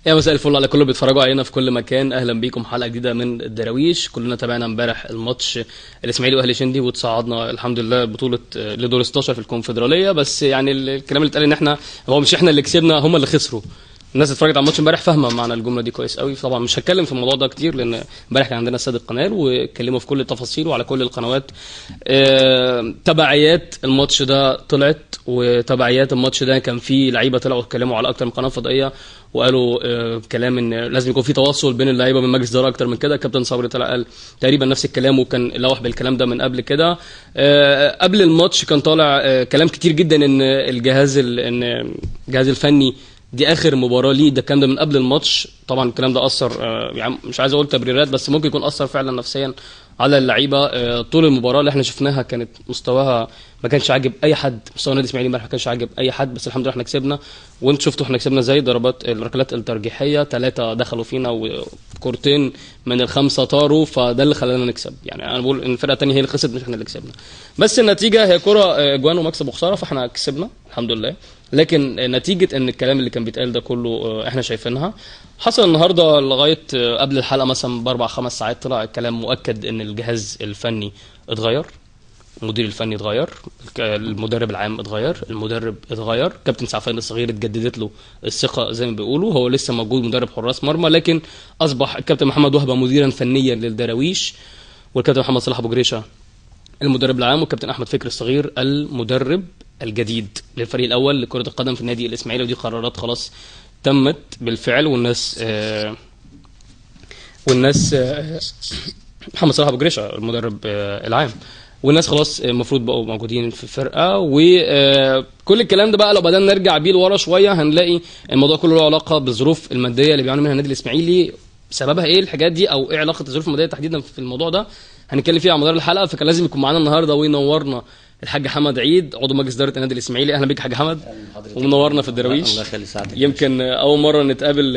يا مساء الفل على كل اللي بيتفرجوا علينا في كل مكان. اهلا بيكم حلقه جديده من الدراويش. كلنا تابعنا امبارح الماتش الاسماعيلي واهلي شندي وتصعدنا الحمد لله بطوله لدور 16 في الكونفدراليه. بس يعني الكلام اللي اتقال ان احنا هو مش احنا اللي كسبنا، هم اللي خسروا. الناس اللي اتفرجت على الماتش امبارح فاهمه معنى الجمله دي كويس قوي. طبعا مش هتكلم في الموضوع ده كتير لان امبارح كان عندنا السيد القناه واتكلموا في كل التفاصيل وعلى كل القنوات. تبعيات الماتش ده طلعت، وتبعيات الماتش ده كان في لعيبه طلعوا اتكلموا على اكتر من قناه فضائيه وقالوا كلام ان لازم يكون في تواصل بين اللعيبه من مجلس الاداره اكتر من كده. كابتن صبري طلع قال تقريبا نفس الكلام وكان لوح بالكلام ده من قبل كده. قبل الماتش كان طالع كلام كتير جدا ان الجهاز الفني دي اخر مباراه ليه. ده الكلام ده من قبل الماتش. طبعا الكلام ده اثر، يعني مش عايز اقول تبريرات بس ممكن يكون اثر فعلا نفسيا على اللعيبه. طول المباراه اللي احنا شفناها كانت مستواها ما كانش عاجب اي حد. مستوى النادي الاسماعيلي امبارح ما كانش عاجب اي حد، بس الحمد لله احنا كسبنا. وانتوا شفتوا احنا كسبنا ازاي. ضربات الركلات الترجيحيه 3 دخلوا فينا وكورتين من الخمسه طاروا، فده اللي خلانا نكسب. يعني انا بقول ان الفرقه الثانيه هي اللي خسرت مش احنا اللي كسبنا. بس النتيجه هي كره اجوان ومكسب وخساره، فاحنا كسبنا الحمد لله. لكن نتيجه ان الكلام اللي كان بيتقال ده كله احنا شايفينها. حصل النهارده لغايه قبل الحلقه مثلا باربع خمس ساعات طلع الكلام مؤكد ان الجهاز الفني اتغير، المدير الفني اتغير، المدرب العام اتغير، المدرب اتغير، كابتن سعفان الصغير اتجددت له الثقه زي ما بيقولوا. هو لسه موجود مدرب حراس مرمى، لكن اصبح الكابتن محمد وهبه مديرا فنيا للدراويش، والكابتن محمد صلاح ابو جريشه المدرب العام، والكابتن احمد فكري الصغير المدرب الجديد للفريق الاول لكره القدم في النادي الاسماعيلي. ودي قرارات خلاص تمت بالفعل، والناس محمد صلاح ابو جريشه المدرب العام، والناس خلاص المفروض بقوا موجودين في الفرقه. وكل الكلام ده بقى لو بدأنا نرجع بيه لورا شويه هنلاقي الموضوع كله له علاقه بالظروف الماديه اللي بيعاني منها النادي الاسماعيلي. سببها ايه الحاجات دي، او ايه علاقه الظروف الماديه تحديدا في الموضوع ده، هنتكلم فيه على مدار الحلقه. فكان لازم يكون معانا النهارده وينورنا الحاج حمد عيد عضو مجلس اداره النادي الاسماعيلي. اهلا بيك يا حاج حمد ومنورنا في الدراويش. الله يخلي سعادتك. يمكن اول مره نتقابل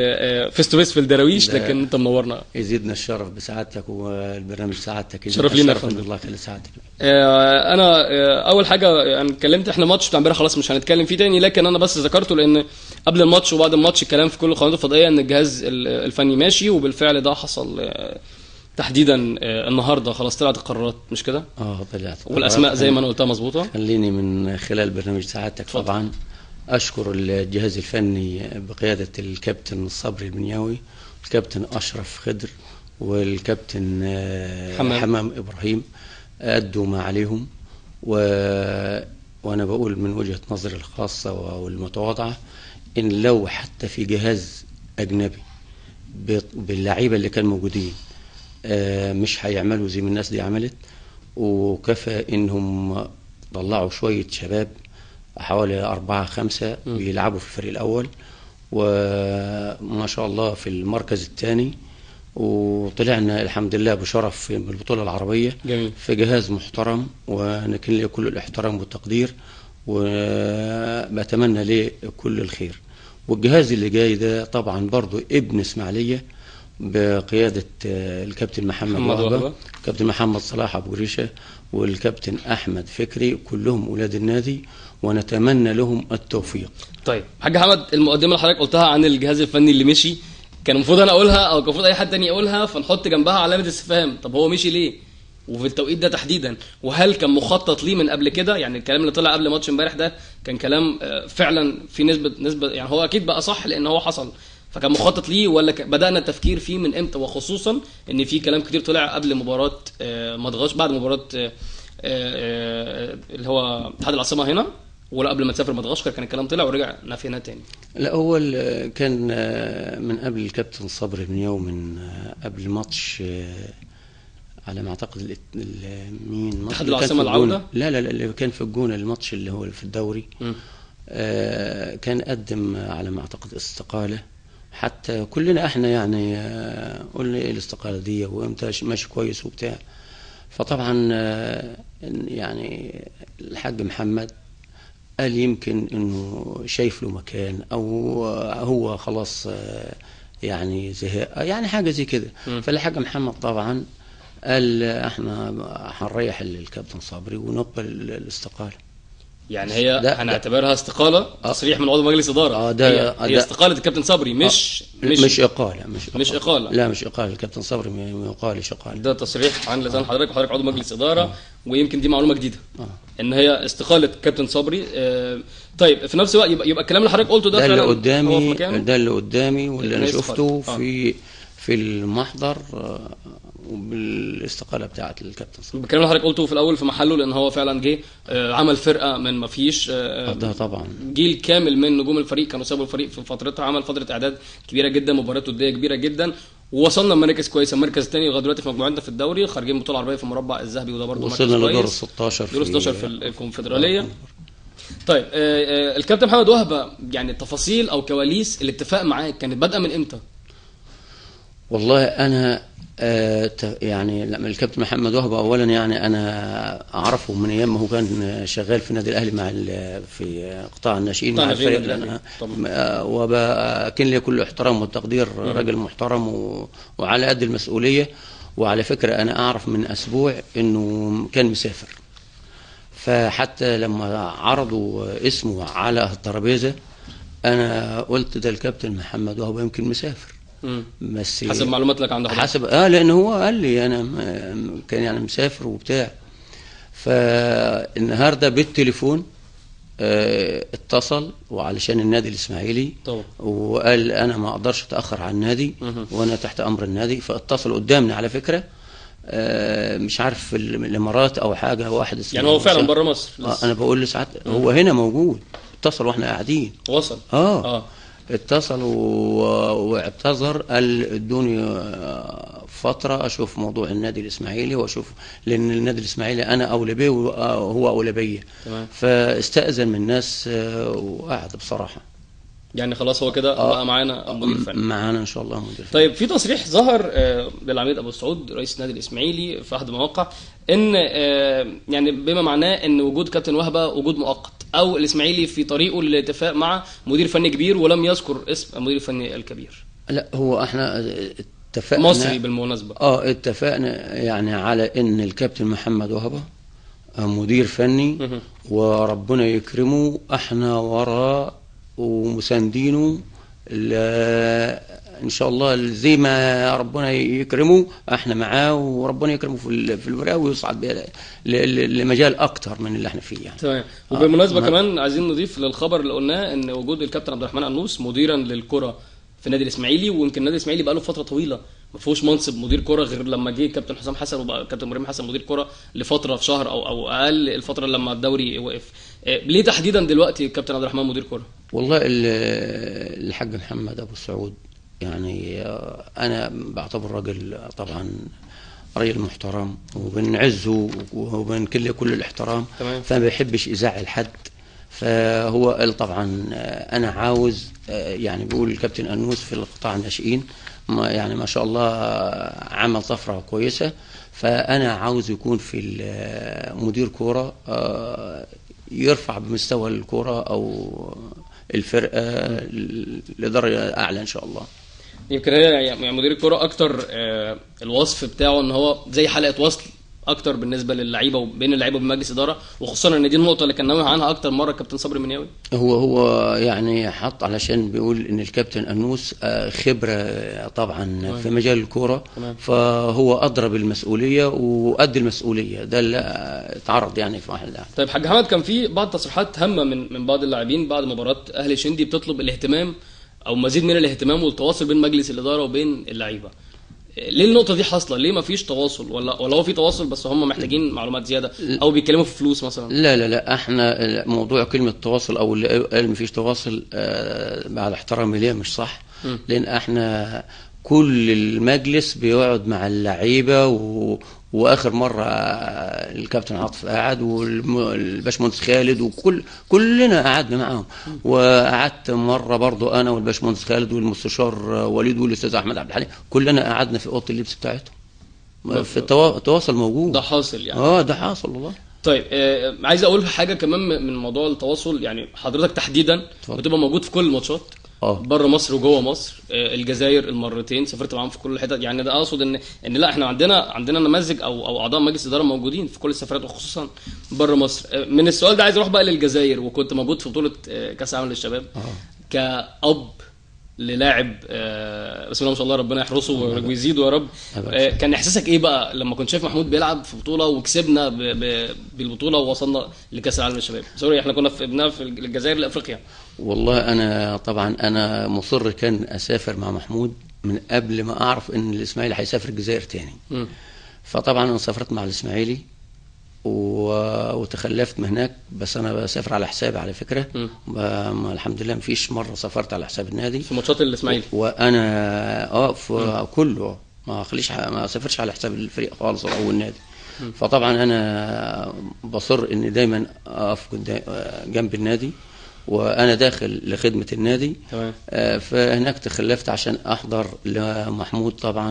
فيس تو فيس في الدراويش، لكن انت منورنا. يزيدنا الشرف بسعادتك والبرنامج سعادتك. شرف لينا يا فندم. الله يخلي سعادتك. انا اول حاجه انا اتكلمت، احنا الماتش بتاع امبارح خلاص مش هنتكلم فيه تاني، لكن انا بس ذكرته لان قبل الماتش وبعد الماتش الكلام في كل القنوات الفضائيه ان الجهاز الفني ماشي، وبالفعل ده حصل تحديدا النهارده. خلاص طلعت القرارات مش كده؟ طلعت والاسماء زي ما انا قلتها مظبوطه. خليني من خلال برنامج سعادتك طبعا اشكر الجهاز الفني بقياده الكابتن صبري البنياوي، الكابتن اشرف خضر، والكابتن حمام ابراهيم. ادوا ما عليهم، وانا بقول من وجهه نظري الخاصه والمتواضعه ان لو حتى في جهاز اجنبي باللعيبه اللي كانوا موجودين مش هيعملوا زي ما الناس دي عملت. وكفى انهم طلعوا شويه شباب حوالي 4 5 بيلعبوا في الفريق الاول، وما شاء الله في المركز الثاني، وطلعنا الحمد لله بشرف في البطوله العربيه. جميل. في جهاز محترم ونكن له كل الاحترام والتقدير، وبتمنى له كل الخير. والجهاز اللي جاي ده طبعا برضو ابن اسماعيليه بقياده الكابتن محمد وهبه، الكابتن محمد صلاح ابو جريشه، والكابتن احمد فكري، كلهم اولاد النادي ونتمنى لهم التوفيق. طيب حاج حمد، المقدمه اللي حضرتك قلتها عن الجهاز الفني اللي مشي كان المفروض انا اقولها او كان المفروض اي حد تاني يقولها، فنحط جنبها علامه استفهام. طب هو مشي ليه وفي التوقيت ده تحديدا؟ وهل كان مخطط ليه من قبل كده؟ يعني الكلام اللي طلع قبل ماتش امبارح ده كان كلام فعلا في نسبه يعني هو اكيد بقى صح لان هو حصل، فكان مخطط ليه ولا بدأنا التفكير فيه من امتى؟ وخصوصا ان في كلام كتير طلع قبل مباراه مدغشقر، بعد مباراه اللي هو اتحاد العاصمه هنا، ولا قبل ما تسافر مدغشقر كان الكلام طلع ورجع نفينا تاني. لا اول كان من قبل الكابتن صبري من يوم، من قبل ماتش على ما اعتقد مين ماتش اتحاد العاصمه العوده. لا اللي كان في الجونه، الماتش اللي هو في الدوري. كان قدم على ما اعتقد استقاله، حتى كلنا احنا يعني قلنا ايه الاستقاله دي وامتى ماشي كويس وبتاع. فطبعا يعني الحاج محمد قال يمكن انه شايف له مكان، او هو خلاص يعني زهق، يعني حاجه زي كده. فالحاج محمد طبعا قال احنا هنريح الكابتن صبري ونقبل الاستقاله. يعني هي ده هنعتبرها استقاله، تصريح من عضو مجلس اداره. هي استقاله الكابتن صبري، مش اقاله. مش اقاله. لا مش اقاله، الكابتن صبري ما يقالش اقاله. ده تصريح عن لسان حضرتك، وحضرتك عضو مجلس اداره. ويمكن دي معلومه جديده ان هي استقاله كابتن صبري. طيب في نفس الوقت يبقى الكلام اللي حضرتك قلته ده اللي فعلا قدامي، ده اللي قدامي واللي انا شفته في المحضر وبالاستقاله بتاعه الكابتن صبري. الكلام اللي حضرتك قلته في الاول في محله، لان هو فعلا جه عمل فرقه من ما فيش. ده طبعا جيل كامل من نجوم الفريق كانوا سابوا الفريق في فترتها، عمل فتره اعداد كبيره جدا، مباريات وديه كبيره جدا، ووصلنا لمراكز كويسه. المركز الثاني لغايه دلوقتي في مجموعتنا في الدوري، خارجين بطوله عربيه في المربع الذهبي، وده برده مركز كويس. وصلنا لدور 16 في الكونفدراليه. طيب الكابتن محمد وهبه، يعني تفاصيل او كواليس الاتفاق معاك كانت بادئه من امتى؟ والله انا يعني لما الكابتن محمد وهبه اولا، يعني انا اعرفه من ايام ما هو كان شغال في النادي الاهلي مع في قطاع الناشئين مع الفريق لنا، وكان لي كل احترام والتقدير. راجل محترم وعلى قد المسؤوليه. وعلى فكره انا اعرف من اسبوع انه كان مسافر، فحتى لما عرضوا اسمه على الترابيزه انا قلت ده الكابتن محمد وهبه يمكن مسافر. بس حسب معلومات لك عند حضرتك؟ حسب لان هو قال لي انا كان يعني مسافر وبتاع. فالنهارده بالتليفون اتصل وعلشان النادي الاسماعيلي طبعا، وقال انا ما اقدرش اتاخر عن النادي وانا تحت امر النادي. فاتصل قدامنا على فكره، مش عارف في الامارات او حاجه، واحد اسمه يعني هو فعلا بره مصر. انا بقول لساعات هو هنا موجود. اتصل واحنا قاعدين، وصل اتصل واعتذر، قال ادوني فتره اشوف موضوع النادي الاسماعيلي واشوف، لان النادي الاسماعيلي انا اولى بيه وهو اولى بيا. فاستاذن من الناس وقعد بصراحه. يعني خلاص هو كده بقى معانا مدير فني. معانا ان شاء الله مدير فني. طيب في تصريح ظهر للعميد ابو سعود رئيس النادي الاسماعيلي في احد المواقع، ان يعني بما معناه ان وجود كابتن وهبه وجود مؤقت، او الاسماعيلي في طريقه للاتفاق مع مدير فني كبير، ولم يذكر اسم المدير الفني الكبير. لا هو احنا اتفقنا مصري بالمناسبه. اتفقنا يعني على ان الكابتن محمد وهبه مدير فني وربنا يكرمه، احنا وراه ومساندينه ان شاء الله زي ما ربنا يكرمه احنا معاه، وربنا يكرمه في الفرقه ويصعد لمجال اكتر من اللي احنا فيه يعني. تمام. وبالمناسبه كمان عايزين نضيف للخبر اللي قلناه ان وجود الكابتن عبد الرحمن النوس مديرا للكره في النادي الاسماعيلي، ويمكن النادي الاسماعيلي بقى له فتره طويله ما فيهوش منصب مدير كره غير لما جه كابتن حسام حسن وبقى كابتن ابراهيم حسن مدير كره لفتره في شهر او اقل، الفتره لما الدوري وقف. ليه تحديدا دلوقتي الكابتن عبد الرحمن مدير كره؟ والله الحاج محمد ابو سعود يعني انا بعتبر راجل طبعا راجل محترم وبنعزه وبنكله كل الاحترام، فما بيحبش يزعل حد. فهو قال طبعا انا عاوز يعني بيقول الكابتن انوس في القطاع الناشئين يعني ما شاء الله عمل طفره كويسه، فانا عاوز يكون في مدير كوره يرفع بمستوى الكوره او الفرقه لدرجه اعلى ان شاء الله. يمكن هي يعني مدير الكوره اكتر الوصف بتاعه ان هو زي حلقه وصل اكتر بالنسبه للعيبه وبين اللعيبه وبين مجلس اداره، وخصوصا ان دي النقطه اللي كان ناوي عنها اكتر مره كابتن صبري منياوي. هو يعني حط علشان بيقول ان الكابتن انوس خبره طبعا في مجال الكوره، فهو ادرى بالمسؤوليه وادى المسؤوليه، ده اللي اتعرض يعني في واحد. طيب حاج حمد، كان في بعض تصريحات هامه من بعض اللاعبين بعد مباراه اهلي شندي بتطلب الاهتمام او مزيد من الاهتمام والتواصل بين مجلس الاداره وبين اللعيبه. ليه النقطه دي حاصله؟ ليه ما فيش تواصل؟ ولا هو في تواصل بس هم محتاجين معلومات زياده او بيتكلموا في فلوس مثلا؟ لا احنا موضوع كلمه تواصل او اللي قال ما فيش تواصل بعد احترامي ليه مش صح. لان احنا كل المجلس بيقعد مع اللعيبه واخر مره الكابتن عاطف قعد والباشمهندس خالد كلنا قعدنا معاهم، وقعدت مره برضو انا والباشمهندس خالد والمستشار وليد والاستاذ احمد عبد الحليم، كلنا قعدنا في اوضه اللبس بتاعتهم. في التواصل موجود، ده حاصل يعني. ده حاصل والله. طيب عايز اقول حاجه كمان من موضوع التواصل. يعني حضرتك تحديدا بتبقى موجود في كل الماتشات، بره مصر وجوه مصر، الجزائر المرتين سافرت معاهم في كل الحتت. يعني ده اقصد ان لا احنا عندنا نماذج او اعضاء مجلس اداره موجودين في كل السفرات وخصوصا بره مصر. من السؤال ده عايز اروح بقى للجزائر، وكنت موجود في بطوله كاس العالم للشباب كأب للاعب بسم الله ما شاء الله ربنا يحرسه ويزيده يا رب. كان احساسك ايه بقى لما كنت شايف محمود بيلعب في بطوله وكسبنا بالبطوله ووصلنا لكاس العالم للشباب؟ سوري احنا كنا في الجزائر لافريقيا. والله انا طبعا انا مصر كان اسافر مع محمود من قبل ما اعرف ان الاسماعيلي هيسافر الجزائر تاني. فطبعا انا سافرت مع الاسماعيلي وتخلفت من هناك، بس انا بسافر على حسابي على فكره. الحمد لله مفيش مره سافرت على حساب النادي في ماتشات الاسماعيلي، وانا في كله ما سافرش على حساب الفريق خالص او النادي. فطبعا انا بصر اني دايما اقف جنب النادي وانا داخل لخدمه النادي. تمام. فهناك تخلفت عشان احضر لمحمود طبعا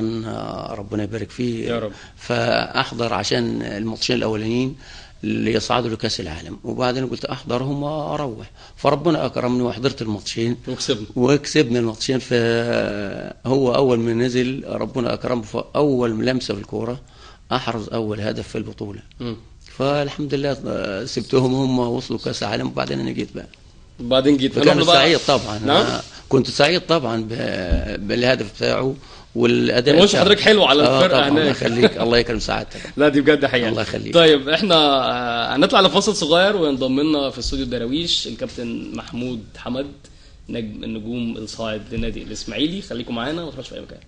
ربنا يبارك فيه يا رب. فاحضر عشان الماتشين الاولانيين اللي يصعدوا لكاس العالم، وبعدين قلت احضرهم واروح. فربنا اكرمني وحضرت الماتشين وكسبنا الماتشين. فهو اول ما نزل ربنا اكرمه في اول لمسه في الكوره احرز اول هدف في البطوله. فالحمد لله سبتهم هم وصلوا كاس العالم، وبعدين انا جيت بقى. وبعدين جيت كنت سعيد طبعا. نعم؟ كنت سعيد طبعا بالهدف بتاعه والاداء. مش حضرتك حلو على الفرقه هناك. الله يخليك الله يكرم سعادتك. لا دي بجد حقيقه. الله يخليك. طيب احنا هنطلع لفاصل صغير وينضم لنا في استوديو الدراويش الكابتن محمود حمد نجم النجوم الصاعد لنادي الاسماعيلي. خليكم معانا وما تروحوش في اي مكان.